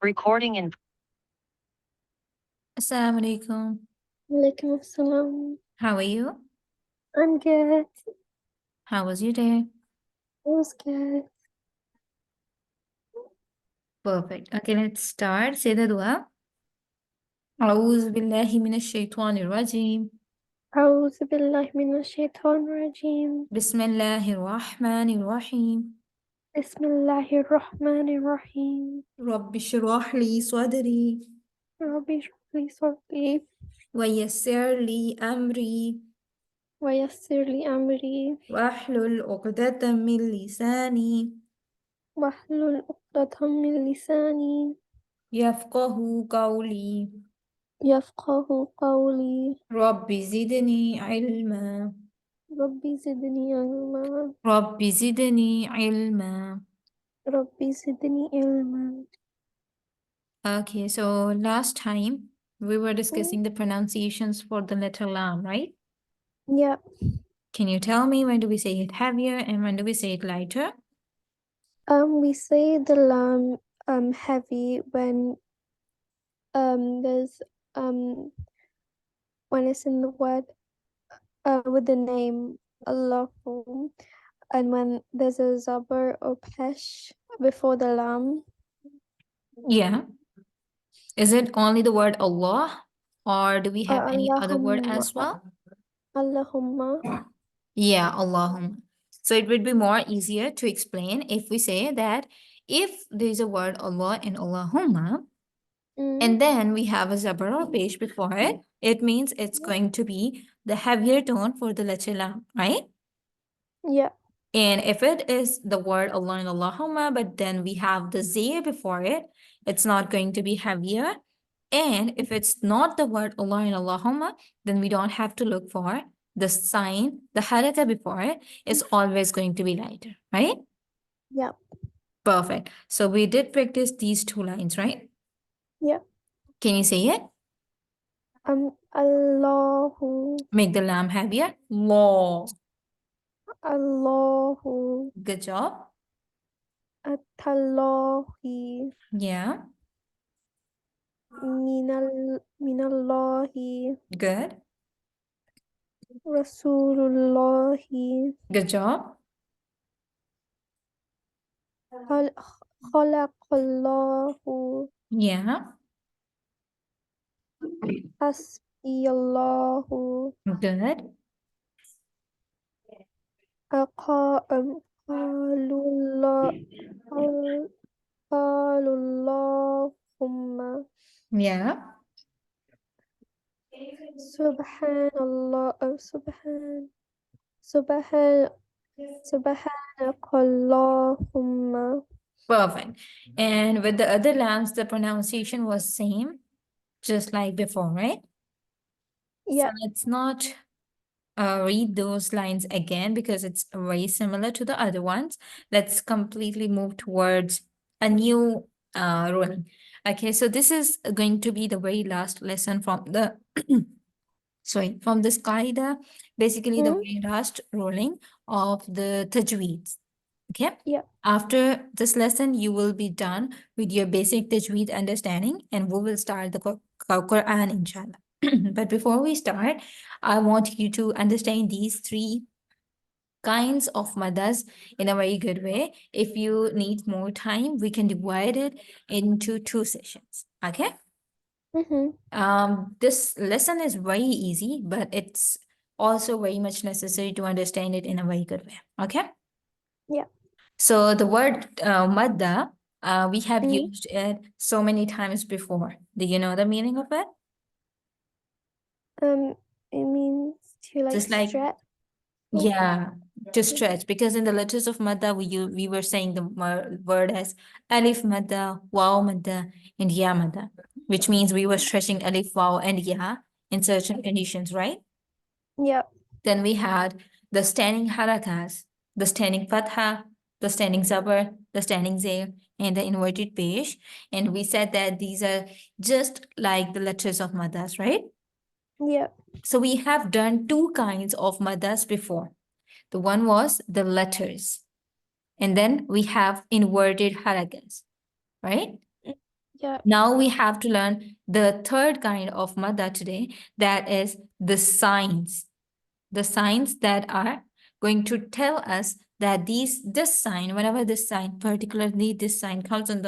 Recording in. Assalamu alaikum. Walaikum assalam. How are you? I'm good. How was your day? It was good. Perfect. Okay, let's start. Say the dua. أعوذ بالله من الشيطان الرجيم. أعوذ بالله من الشيطان الرجيم. بسم الله الرحمن الرحيم. بسم الله الرحمن الرحيم. رب اشرح لي صدري ربي اشرح لي صدري ويسر لي أمري ويسر لي أمري واحلل عقدة من لساني واحلل عقدة من لساني يفقه قولي. يفقه قولي. رب زدني علما. ربي زدني علما. رب زدني علما. ربي زدني علما. Okay, so last time we were discussing the pronunciations for the letter lam, right? Yeah. Can you tell me when do we say it heavier and when do we say it lighter? We say the lam heavy when there's when it's in the word with the name Allahu, and when there's a zabar or pesh before the lam. Yeah. Is it only the word Allah or do we have any other word Allahumma. as well? Allahumma. Yeah, Allahumma. So it would be more easier to explain if we say that if there's a word Allah and Allahumma, and then we have a zabar or pesh before it, it means it's going to be the heavier tone for the letter lam, right? Yeah. And if it is the word Allah and Allahumma, but then we have the zay before it, it's not going to be heavier. And if it's not the word Allah and Allahumma, then we don't have to look for the sign, the haraka before it is always going to be lighter, right? Yeah. Perfect. So we did practice these two lines, right? Yeah. Can you say it? Allahu. Make the lam heavier. Law. Allahu. Good job. Atallahi. Yeah. Minallahi. Good. Rasulullahi. Good job. Khalaqallahu. Yeah. Hasbiyallahu. Good. Qalullah. Qalullah. Yeah. Subhanallah. Subhanakallahumma. Perfect. And with the other lambs, the pronunciation was same, just like before, right? Yeah. So let's not read those lines again because it's very similar to the other ones. Let's completely move towards a new ruling. Okay, so this is going to be the very last lesson from the from this qaida, basically the very last ruling of the tajweed. Okay. Yeah. After this lesson, you will be done with your basic tajweed understanding and we will start the Quran, inshallah. But before we start, I want you to understand these three kinds of madas in a very good way. If you need more time, we can divide it into 2 sessions. Okay. This lesson is very easy, but it's also very much necessary to understand it in a very good way. Okay. Yeah. So the word madda, we have used it so many times before. Do you know the meaning of it? It means to like Just like, stretch. yeah, to stretch. Because in the letters of madda, we were saying the word as alif madda, waw madda, and ya madda, which means we were stretching alif, waw, and ya in certain conditions, right? Yeah. Then we had the standing harakas, the standing fatha, the standing zabar, the standing zay, and the inverted pesh. And we said that these are just like the letters of maddas, right? Yeah. So we have done 2 kinds of maddas before. The one was the letters. And then we have inverted harakas, right? Yeah. Now we have to learn the third kind of Maddah today, that is the signs. The signs that are going to tell us that this sign, whenever this sign, particularly this sign comes on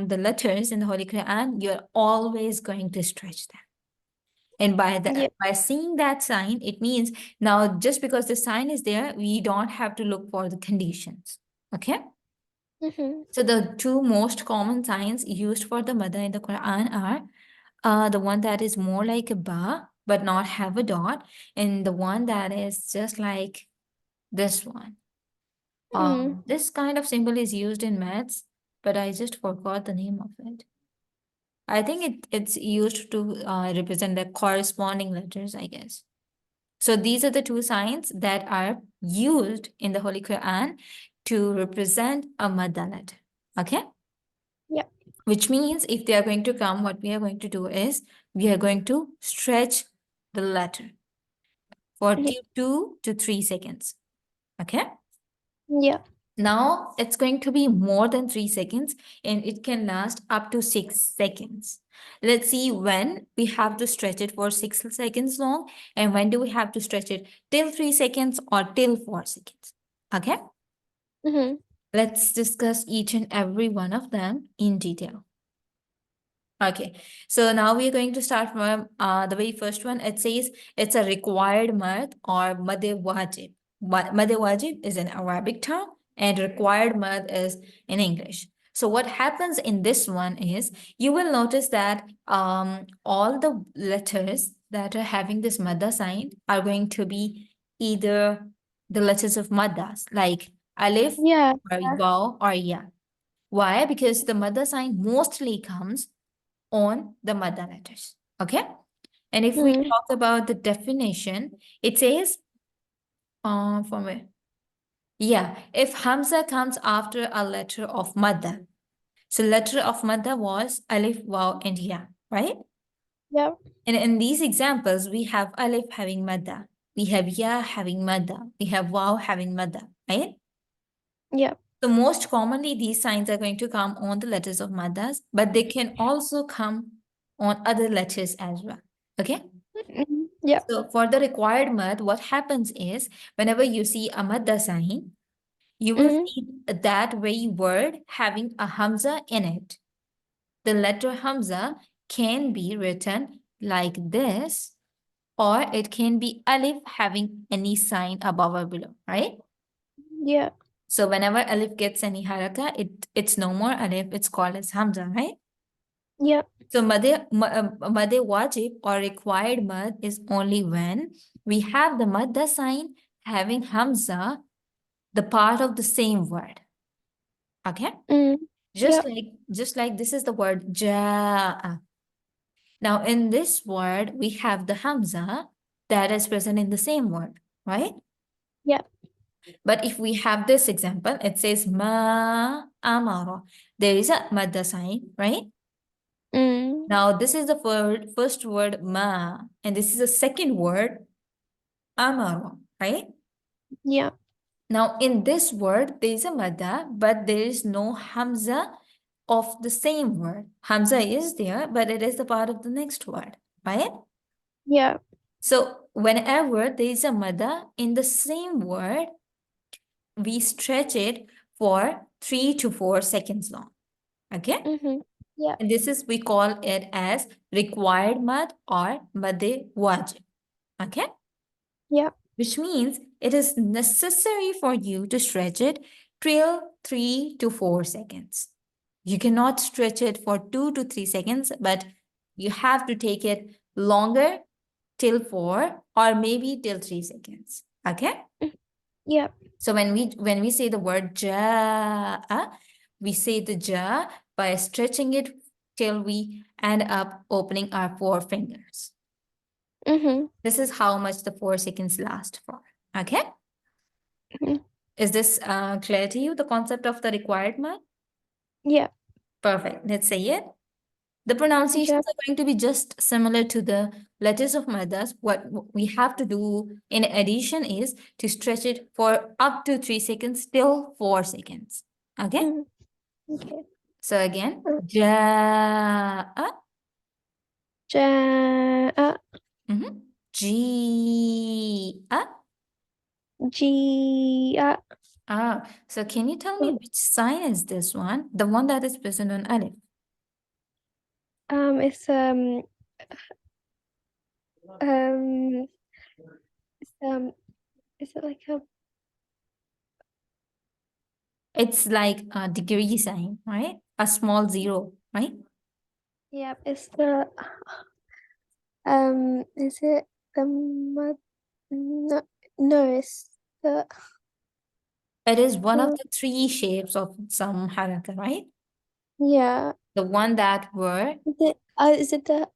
the letters in the Holy Quran, you're always going to stretch them. And Yeah. by seeing that sign, it means now just because the sign is there, we don't have to look for the conditions. Okay? Mm-hmm. So the two most common signs used for the Maddah in the Quran are the one that is more like a ba but not have a dot, and the one that is just like this one. Mm. This kind of symbol is used in maths, but I just forgot the name of it. I think it's used to represent the corresponding letters, I guess. So these are the two signs that are used in the Holy Quran to represent a Maddah letter. Okay? Yeah. Which means if they are going to come, what we are going to do is we are going to stretch the letter for Yeah. 2 to 3 seconds. Okay? Yeah. Now it's going to be more than 3 seconds and it can last up to 6 seconds. Let's see when we have to stretch it for 6 seconds long and when do we have to stretch it till 3 seconds or till 4 seconds. Okay? Mm-hmm. Let's discuss each and every one of them in detail. Okay, so now we are going to start from the very first one. It says it's a required mad or madh wajib. Madh wajib is an Arabic term and required mad is in English. So what happens in this one is you will notice that all the letters that are having this madda sign are going to be either the letters of maddas like alif Yeah. or waw or ya. Why? Because the madda sign mostly comes on the mother letters. Okay. And if we Mm. talk about the definition, it says, from where? Yeah, if Hamza comes after a letter of mother. So letter of mother was alif, waw, and ya, right? Yeah. And in these examples, we have alif having mother, we have ya having mother, we have waw having mother, right? Yeah. So most commonly, these signs are going to come on the letters of mothers, but they can also come on other letters as well. Okay. Mm. Yeah. So for the required mud, what happens is whenever you see a madda sign, you will Mm. see that very word having a hamza in it. The letter hamza can be written like this, or it can be alif having any sign above or below, right? Yeah. So whenever alif gets any haraka, it's no more alif, it's called as hamza, right? Yeah. So madhe wajib or required mad is only when we have the madda sign having hamza, the part of the same word. Okay? Mm. Yeah. Just like this is the word jaa. Now in this word, we have the hamza that is present in the same word, right? Yeah. But if we have this example, it says ma amara. There is a madda sign, right? Mm. Now, this is the first word ma, and this is the second word amaro, right? Yeah. Now, in this word, there is a madda, but there is no hamza of the same word. Hamza is there, but it is the part of the next word, right? Yeah. So, whenever there is a madda in the same word, we stretch it for 3 to 4 seconds long, okay? Mm-hmm. Yeah. And this is, we call it as required mad or madde wajib. Okay? Yeah. Which means it is necessary for you to stretch it till 3 to 4 seconds. You cannot stretch it for 2 to 3 seconds, but you have to take it longer till 4 or maybe till 3 seconds. Okay? Mm. Yeah. So when we say the word ja, we say the ja by stretching it till we end up opening our 4 fingers. Mm-hmm. This is how much the 4 seconds last for. Okay? Mm. Is this clear to you, the concept of the required mark? Yeah. Perfect. Let's say it. The Ja. pronunciations are going to be just similar to the letters of Maddas. What we have to do in addition is to stretch it for up to 3 seconds till 4 seconds. Okay? Mm. Okay. So again, جاء. جاء جيء. جيء. So can you tell me which sign is this one? The one that is present on alif. It's um is it like a It's like a degree sign, right? A small zero, right? yeah, it's the is it the mud no, no, it's the It is one of uh, the three shapes of some haraka, right? yeah. The one that were Is it the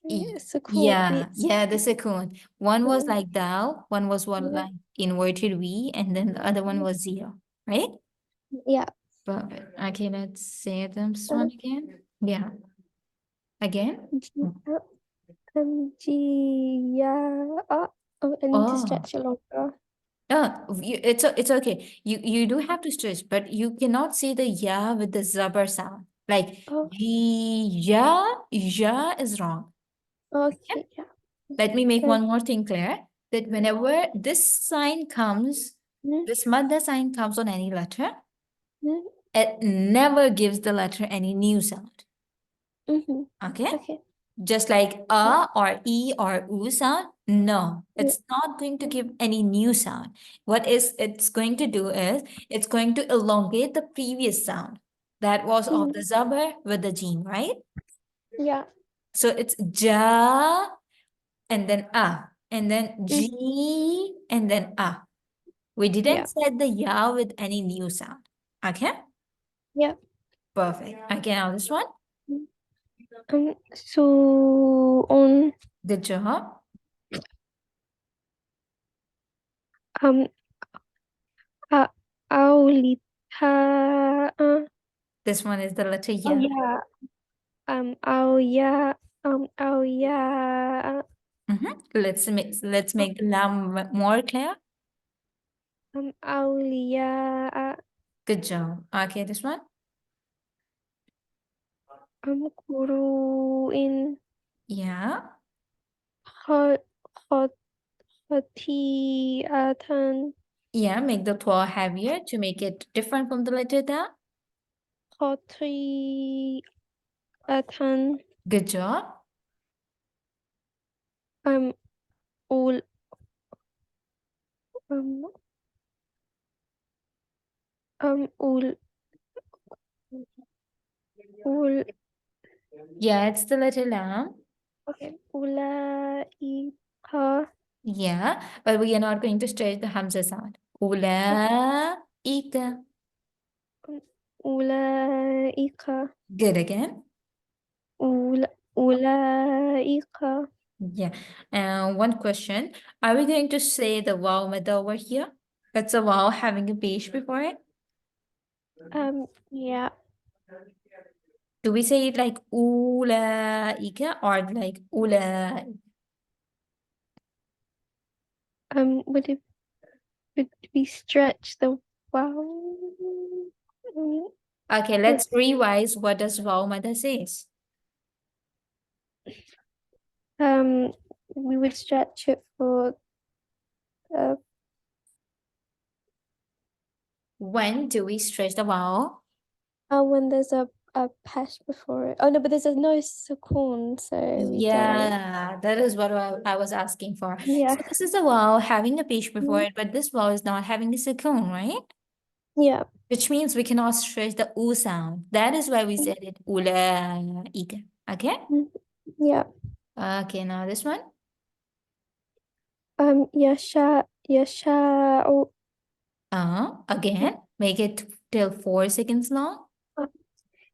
E- Sakun? yeah, the second. One was Mm, like dal, one was one yeah. like inverted V, and then the other one was zero, right? Yeah. Perfect. Okay, let's say this Uh, one again. Yeah, again. Gia, Gia. Oh, I need to Oh, stretch it longer. it's okay. You do have to stretch, but you cannot say the ya with the zabar sound. Like Oh, ya is wrong. okay, yeah. Let me make Um, one more thing clear that whenever this sign comes, mm, this madda sign comes on any letter, mm, it never gives the letter any new sound. mhm. Okay? Okay. Just like Yeah. a or e or u sound, no, Yeah. it's not going to give any new sound. What is it's going to do is it's going to elongate the previous sound that was of the Mm, zabar with the jim, right? yeah. So it's ja and then and then Mm, g and then a. We yeah. didn't set the ya with any new sound. Okay? Yeah. Perfect. Okay, now this one. Mm. So on Good job. um Aulita This one is the letter oh ya. yeah. Oh yeah. Oh yeah. Let's make the lam more clear. Aulia. Good job. Okay, this one. Kuruin. Yeah. Khot. Khotiatan. Yeah, make the twa heavier to make it different from the letter da. Khotiatan. Good job. Um. Ul. Um. Ul. Ul. Yeah, it's the letter lam. Okay. Ulaika. Yeah, but we are not going to stretch the hamza sound. Ula ika. Ulaika. Good again. Ulaika. Yeah. One question. Are we going to say the wow method over here? That's a wow having a page before it. Yeah. Do we say it like ula ika or like ula? Would we stretch the wow? Okay, let's revise what does wow mother says. Um, we would stretch it for uh, When do we stretch the vowel? when there's a pesh before it. Oh no, but there's a no sukun, so we don't. Yeah, that is what I was asking for. Yeah. So this is a vowel having a page before Mm, it, but this vowel is not having a sukoon, right? yeah. Which means we cannot stretch the u sound. That is why we said it ula ika. Okay? Mm, yeah. Okay, now this one. Yasha'u. Again, make it till 4 seconds long.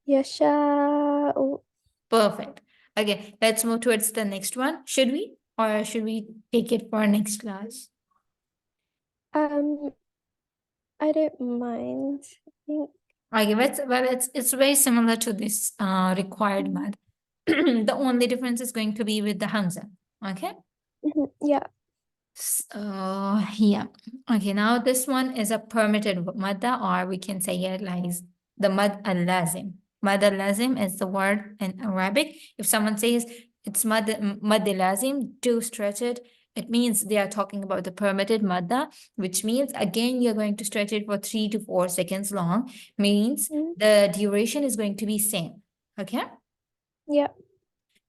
Yasha'u. Perfect. Okay, let's move towards the next one. Should we? Or should we take it for next class? Um, I don't mind. I think. Okay, but it's very similar to this required Mm, math. The only difference is going to be with the hamza. Okay. yeah. Yeah. Okay, now this one is a permitted madda, or we can say it like the mad al-lazim. Mad al-lazim is the word in Arabic. If someone says it's mad al-lazim, to stretch it, it means they are talking about the permitted madda, which means again you're going to stretch it for 3 to 4 seconds long, means Mm, the duration is going to be same. Okay? yeah.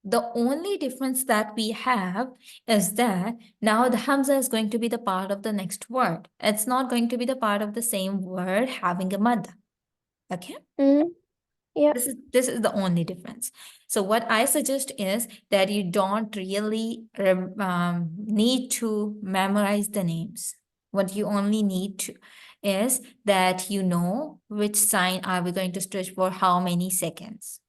The only difference that we have is that now the hamza is going to be the part of the next word. It's not going to be the part of the same word having a madda. Okay? Mm, yeah. This is the only difference. So what I suggest is that you don't really need to memorize the names. What you only need to is that you know which sign are we going to stretch for how many seconds.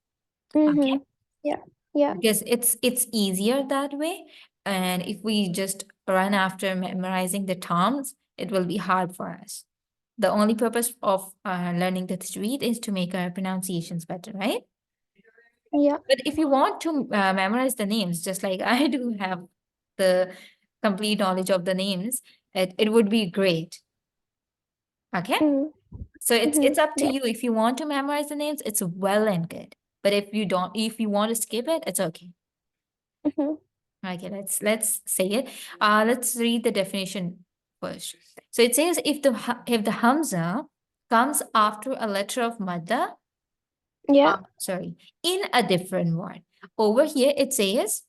Okay? Mm-hmm. Yeah. Yeah. Because it's easier that way. And if we just run after memorizing the terms, it will be hard for us. The only purpose of learning the tajweed is to make our pronunciations better, right? Yeah. But if you want to memorize the names, just like I do have the complete knowledge of the names, it would be great. Okay? Mm, So mm-hmm. it's up to Yeah. you. If you want to memorize the names, it's well and good. But if you don't, if you want to skip it, it's okay. Mm-hmm. Okay, let's say it. Let's read the definition first. So it says if the hamza comes after a letter of madda, Yeah. sorry, in a different word. Over here it says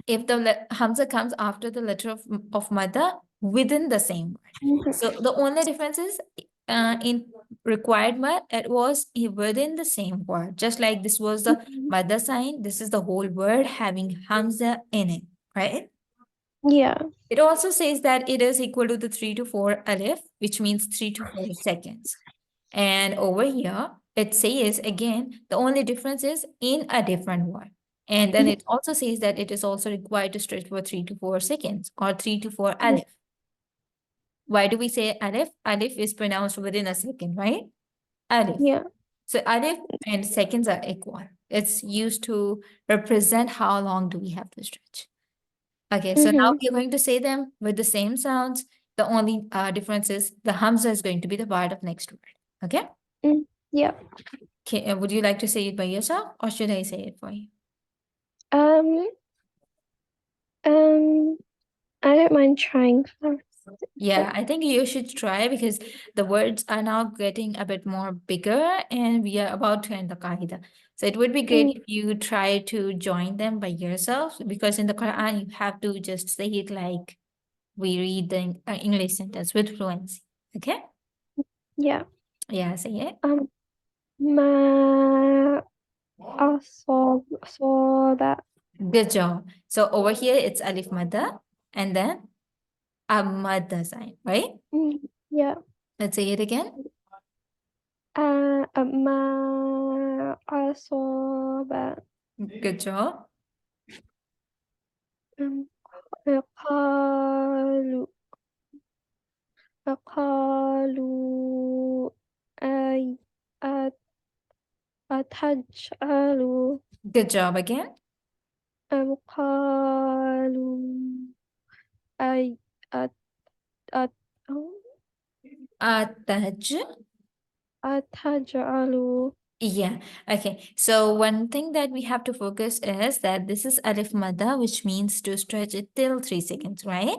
if the hamza comes after the letter of madda within the same word. Mm-hmm. So the only difference is in required mud, it was within the same word. Just like this was the Mm-hmm. madda sign, this is the whole word having hamza in it, right? Yeah. It also says that it is equal to the 3 to 4 alif, which means 3 to 4 seconds. And over here, it says again, the only difference is in a different word. And then it also says that it is also required to stretch for 3 to 4 seconds or 3 to 4 Mm-hmm. alif. Why do we say alif? Alif is pronounced within a second, right? Alif. Yeah. So alif and seconds are equal. It's used to represent how long do we have to stretch. Okay, so now Mm-hmm. we are going to say them with the same sounds. The only difference is the hamza is going to be the part of next word. Okay? Mm, yeah. Okay, would you like to say it by yourself or should I say it for you? Um, um, I don't mind trying first. Yeah, I think you should try because the words are now getting a bit more bigger and we are about to end the qaida. So it would be great Mm, if you try to join them by yourself because in the Quran you have to just say it like we read the English sentence with fluency. Okay? yeah. Yeah, say it. ما أصاب Good job. So over here it's alif madda and then a madda sign, right? Mm, yeah. Let's say it again. ما أصاب Good job. أم، قالوا قالوا أي أتجعل Good job again. قالوا أي أت أت Ataj. أتجعل Yeah. Okay. So one thing that we have to focus is that this is alif madda, which means to stretch it till 3 seconds, right?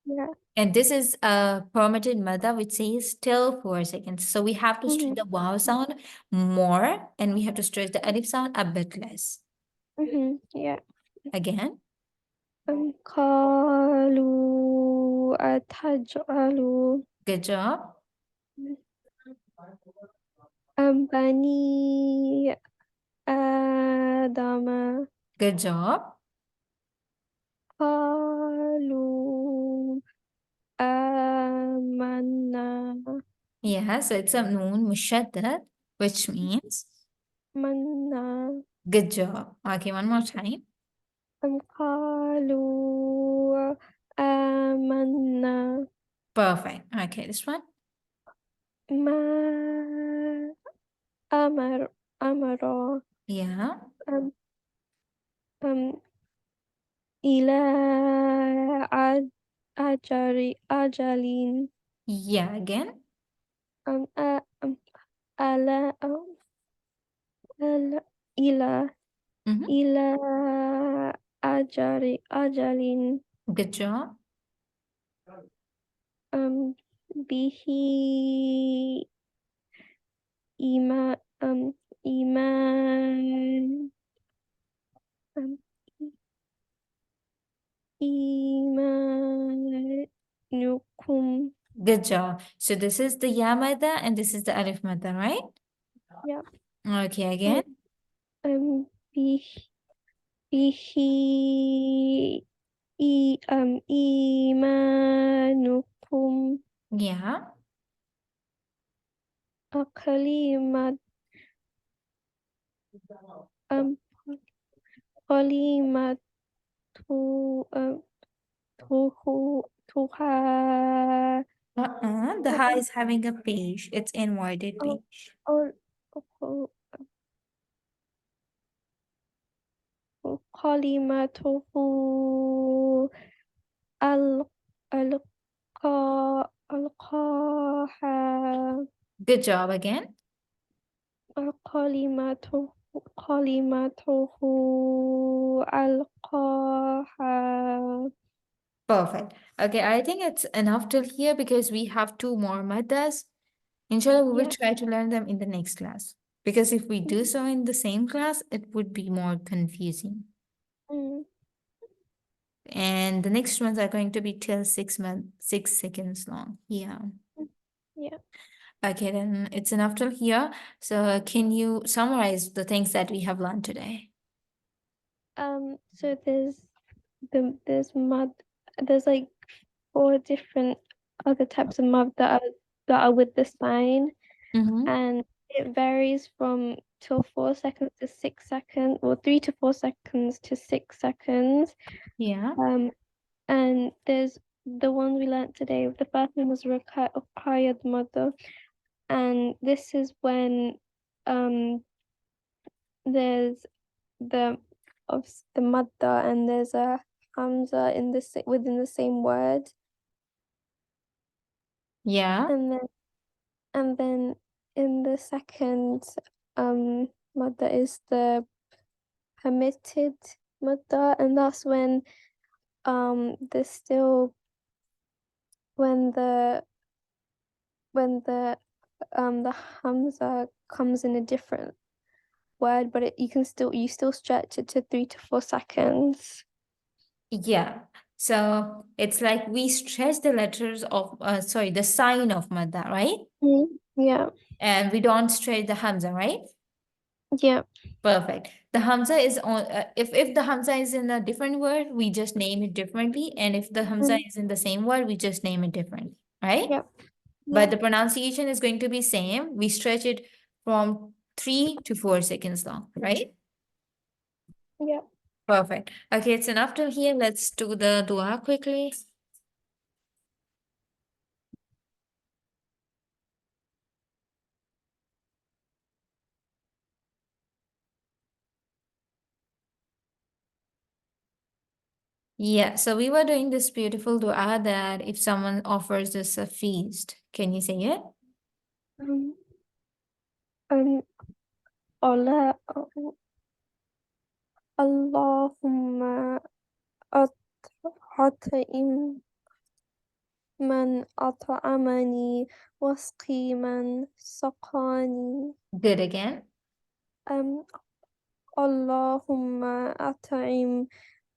yeah. And this is a permitted madda, which says till 4 seconds. So we have to stretch Mhm, the wow sound more and we have to stretch the alif sound a bit less. yeah. Again. قالوا أتجعل Good job. بني آدم Good job. قالوا آمنا Yeah, so it's a noon mushaddad, which means منا good job. Okay, one more time. قالوا آمنا Perfect. Okay, this one. ما أمر Yeah. أم أم إلى أجل Yeah, again. أم ألا أو ألا إلى Mm-hmm. إلى أجل Good job. أم به إيمان إيمان أم إيمانكم. Good job. So this is the ya madda and this is the alif madda, right? Yeah. Okay, أم again. أم به به إيمانكم Yeah. كلمة أم كلمة أم تها The ha is having a page. It's inverted page. أو كلمته أل- ألقى ألقاها Good job again. كلمته كلمته ألقاها. Perfect. Okay, I think it's enough till here because we have two more maddas. Inshallah, we will Yeah. try to learn them in the next class. Because if we do so in the same class, it would be more confusing. Mm, And the next ones are going to be till 6 seconds long. Yeah. mm, yeah. Okay, then it's enough till here. So can you summarize the things that we have learned today? So there's mud. There's like four different other types of mud that are with the sign, Mm-hmm. and it varies from till 4 seconds to 6 seconds, or 3 to 4 seconds to 6 seconds. Yeah. Um, and there's the ones we learnt today. The first one was required mother, and this is when there's the the madda and there's a hamza in within the same word, Yeah. and then in the second madda is the permitted madda, and that's when there's still when the hamza comes in a different word, but you still stretch it to 3 to 4 seconds. Yeah. So it's like we stretch the letters of, sorry, the sign of madda, right? Yeah, And we don't stretch the hamza, right? yeah, Perfect. The Hamza is on, if the Hamza is in a different word, we just name it differently. And if the Hamza mm, is in the same word, we just name it differently, right? yeah, But yeah, the pronunciation is going to be same. We stretch it from 3 to 4 seconds long, right? yeah. Perfect. Okay, it's enough till here. Let's do the dua quickly. Yeah, so we were doing this beautiful dua that if someone offers us a feast, can you say it? Um, um, Allah, Allahumma at'im man at'amani wasqi man saqani. Good again. Um, Allahumma at'im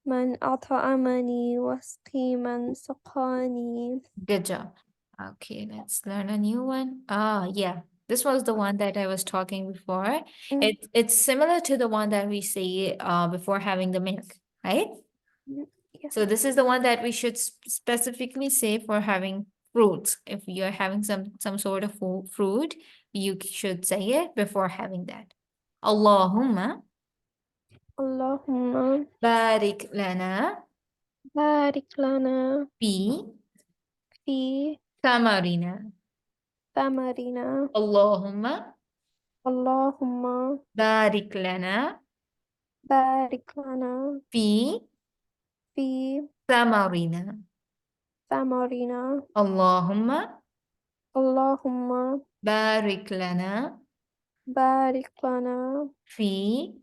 man at'amani wasqi man saqani. Good job. Okay, let's learn a new one. Ah, yeah. This was the one that I was talking before. Mm, It's similar to the one that we say before having the milk, right? yeah, So this is the one that we should specifically say for having fruits. If you're having some sort of fruit, you should say it before having that. Allahumma Allahumma barik lana barik lana fi fi tamarina. tamarina. Allahumma Allahumma barik lana barik lana fi fi tamarina. tamarina. Allahumma Allahumma barik lana بارك لنا في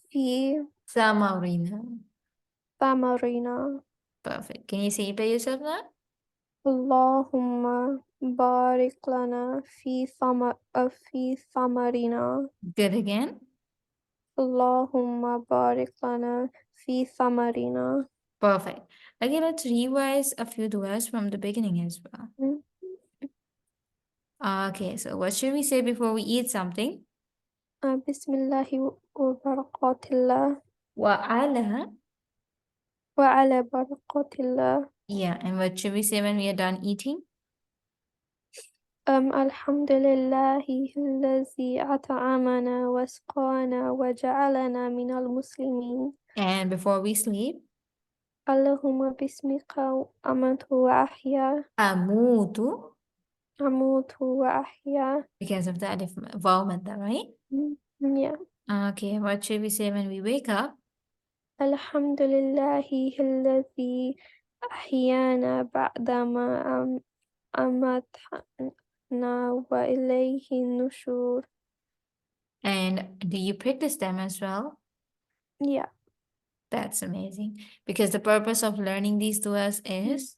في ثمرنا. ثمرنا. Perfect. Can you say it by yourself now? اللهم بارك لنا في ثمرنا. Good again. اللهم بارك لنا في ثمرنا. Perfect. Okay, let's revise a few duas from the beginning as well. Okay, so what should we say before we eat something? بسم الله وبركات الله. وعلى. وعلى بركات الله. Yeah, and what should we say when we are done eating? الحمد لله الذي أطعمنا وسقانا وجعلنا من المسلمين. And before we sleep? اللهم باسمك أموت وأحيا. أموت. أموت وأحيا. Because of the alif vowel madda, right? Yeah. Okay, what should we say when we wake up? الحمد لله الذي أحيانا بعدما أماتنا وإليه النشور. And do you practice them as well? Yeah. That's amazing. Because the purpose of learning these duas is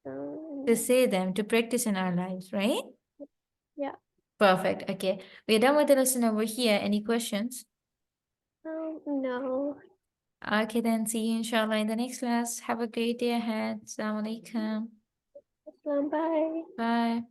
to say them, to practice in our lives, right? Yeah. Perfect. Okay. We're done with the lesson over here. Any questions? No. Okay, then see you inshallah in the next class. Have a great day ahead. Assalamu alaikum. Bye. Bye.